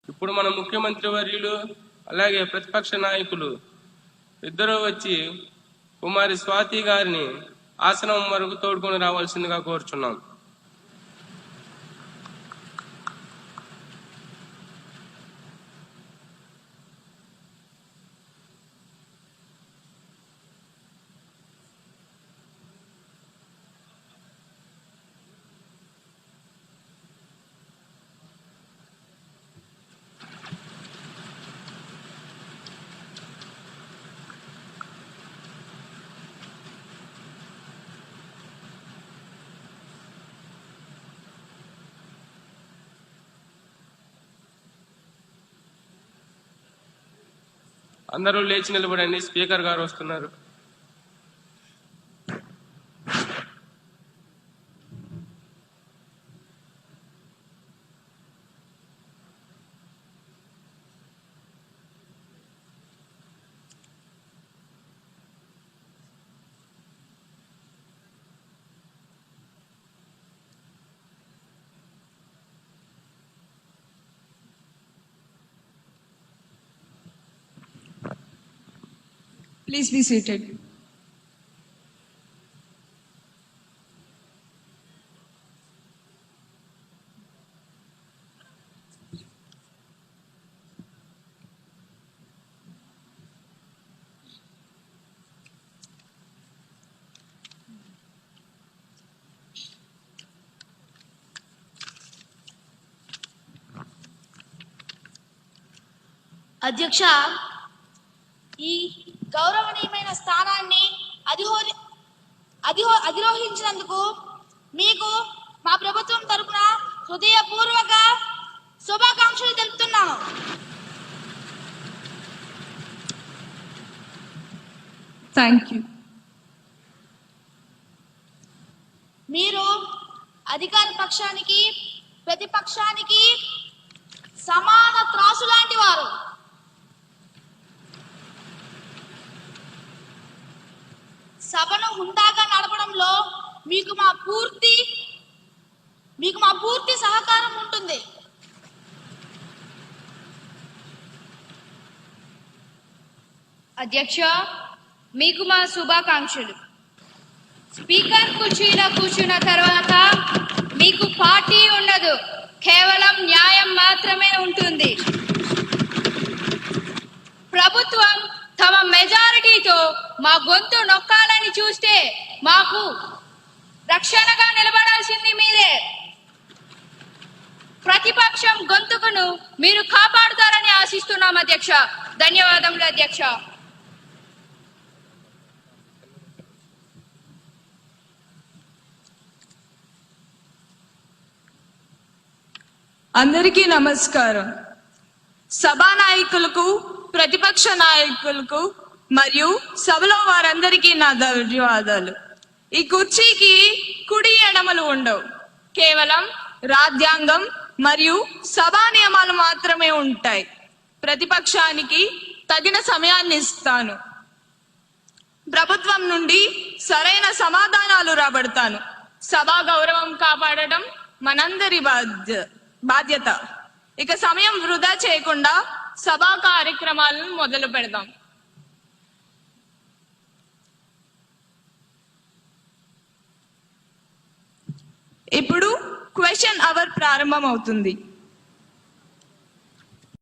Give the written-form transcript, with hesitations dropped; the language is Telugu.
ఇప్పుడు మన ముఖ్యమంత్రి వర్యులు అలాగే ప్రతిపక్ష నాయకులు ఇద్దరూ వచ్చి కుమారి స్వాతి గారిని ఆసనం వరకు తోడుకొని రావాల్సిందిగా కోరుచున్నాం. అందరూ లేచి నిలబడండి. స్పీకర్ గారు వస్తున్నారు. Please be seated. అధ్యక్ష, ఈ గౌరవనీయమైన స్థానాన్ని అధిరోహించినందుకు మీకు మా ప్రభుత్వం తరపున హృదయపూర్వక శుభాకాంక్షలు తెలుపుతున్నాము. Thank you. మీరు అధికార పక్షానికి ప్రతిపక్షానికి సమాన త్రాసు లాంటి వారు. సభను హుందాగా నడపడంలో మీకు మా పూర్తి సహకారం ఉంటుంది. అధ్యక్ష, మీకు మా శుభాకాంక్షలు. స్పీకర్ కుర్చీలో కూర్చున్న తర్వాత మీకు పార్టీ ఉండదు, కేవలం న్యాయం మాత్రమే ఉంటుంది. ప్రభుత్వం తమ మెజారిటీతో మా గొంతు నొక్కాలని చూస్తే మాకు రక్షణగా నిలబడాల్సింది మీరే. ప్రతిపక్షం గొంతుకును మీరు కాపాడుతారని ఆశిస్తున్నాం అధ్యక్ష. ధన్యవాదములు అధ్యక్ష. అందరికీ నమస్కారం. సభా నాయకులకు, ప్రతిపక్ష నాయకులకు మరియు సభలో వారందరికీ నా ధన్యవాదాలు. ఈ కుర్చీకి కుడి ఎడమలు ఉండవు, కేవలం రాజ్యాంగం మరియు సభా నియమాలు మాత్రమే ఉంటాయి. ప్రతిపక్షానికి తగిన సమయాన్ని ఇస్తాను. ప్రభుత్వం నుండి సరైన సమాధానాలు రాబడతాను. సభా గౌరవం కాపాడటం మనందరి బాధ్యత. ఇక సమయం వృధా చేయకుండా సభా కార్యక్రమాలను మొదలు పెడదాం. ఇప్పుడు క్వశ్చన్ అవర్ ప్రారంభం అవుతుంది.